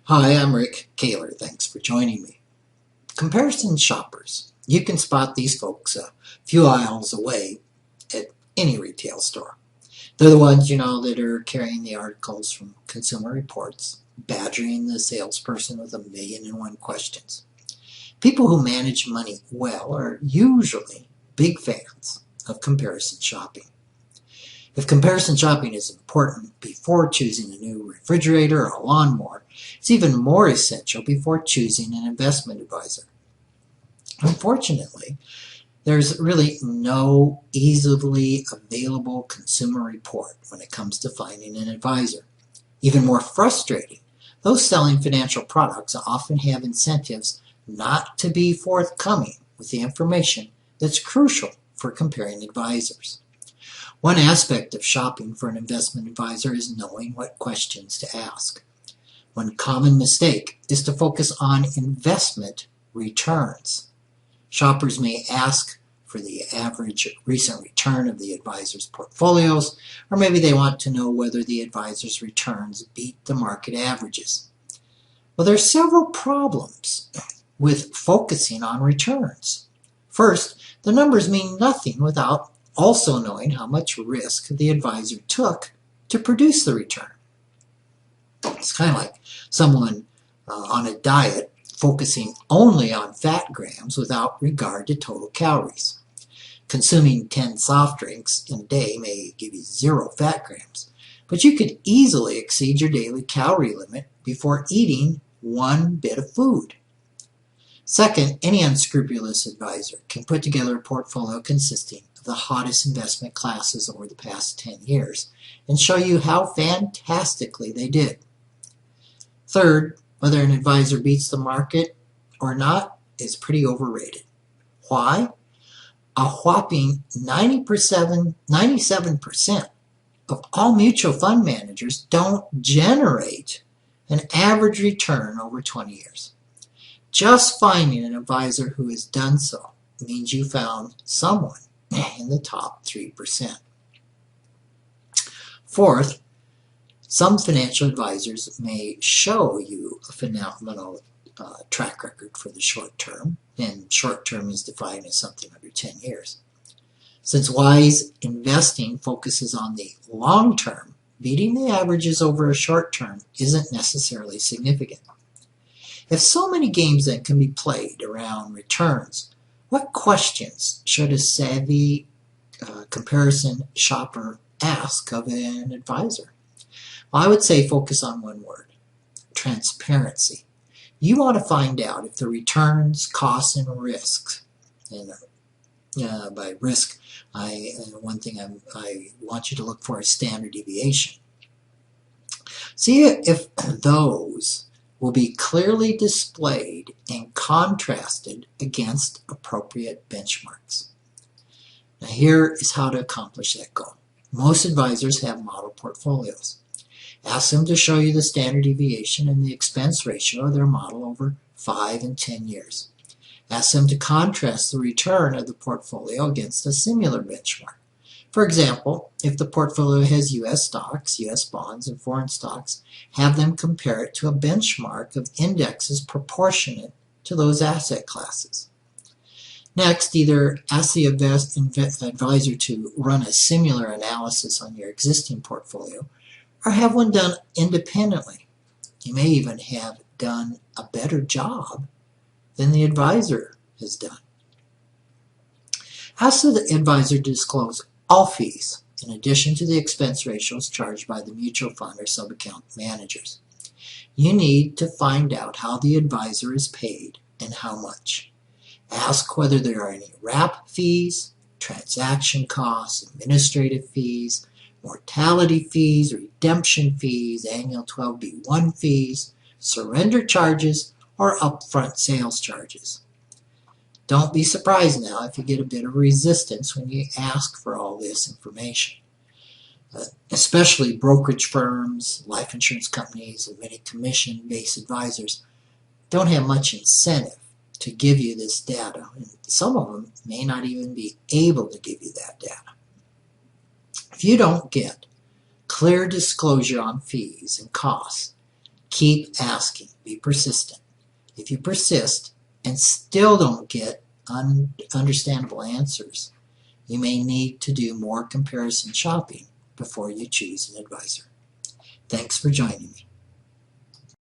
Hi, I'm Rick Kaler. Thanks for joining me. Comparison shoppers. You can spot these folks a few aisles away at any retail store. They're the ones, that are carrying the articles from Consumer Reports, badgering the salesperson with 1,000,001 questions. People who manage money well are usually big fans of comparison shopping. If comparison shopping is important before choosing a new refrigerator or a lawnmower, it's even more essential before choosing an investment advisor. Unfortunately, there's really no easily available consumer report when it comes to finding an advisor. Even more frustrating, those selling financial products often have incentives not to be forthcoming with the information that's crucial for comparing advisors. One aspect of shopping for an investment advisor is knowing what questions to ask. One common mistake is to focus on investment returns. Shoppers may ask for the average recent return of the advisor's portfolios, or maybe they want to know whether the advisor's returns beat the market averages. Well, there are several problems with focusing on returns. First, the numbers mean nothing without also knowing how much risk the advisor took to produce the return. It's kind of like someone on a diet focusing only on fat grams without regard to total calories. Consuming 10 soft drinks in a day may give you 0 fat grams, but you could easily exceed your daily calorie limit before eating one bit of food. Second, any unscrupulous advisor can put together a portfolio consisting of the hottest investment classes over the past 10 years and show you how fantastically they did. Third, whether an advisor beats the market or not is pretty overrated. Why? A whopping 97% of all mutual fund managers don't generate an average return over 20 years. Just finding an advisor who has done so means you found someone in the top 3%. Fourth, some financial advisors may show you a phenomenal track record for the short term, and short term is defined as something under 10 years. Since wise investing focuses on the long term, beating the averages over a short term isn't necessarily significant. If so many games then can be played around returns, what questions should a savvy comparison shopper ask of an advisor? Well, I would say focus on one word: transparency. You want to find out if the returns, costs, and risks, and by risk, one thing I want you to look for is standard deviation. See if those will be clearly displayed and contrasted against appropriate benchmarks. Now here is how to accomplish that goal. Most advisors have model portfolios. Ask them to show you the standard deviation and the expense ratio of their model over 5 and 10 years. Ask them to contrast the return of the portfolio against a similar benchmark. For example, if the portfolio has U.S. stocks, U.S. bonds, and foreign stocks, have them compare it to a benchmark of indexes proportionate to those asset classes. Next, either ask the advisor to run a similar analysis on your existing portfolio, or have one done independently. You may even have done a better job than the advisor has done. Ask the advisor to disclose all fees, in addition to the expense ratios charged by the mutual fund or sub-account managers. You need to find out how the advisor is paid and how much. Ask whether there are any wrap fees, transaction costs, administrative fees, mortality fees, redemption fees, annual 12b-1 fees, surrender charges, or upfront sales charges. Don't be surprised now if you get a bit of resistance when you ask for all this information. Especially brokerage firms, life insurance companies, and many commission-based advisors don't have much incentive to give you this data, and some of them may not even be able to give you that data. If you don't get clear disclosure on fees and costs, Keep asking. Be persistent. If you persist and still don't get understandable answers, you may need to do more comparison shopping before you choose an advisor. Thanks for joining me.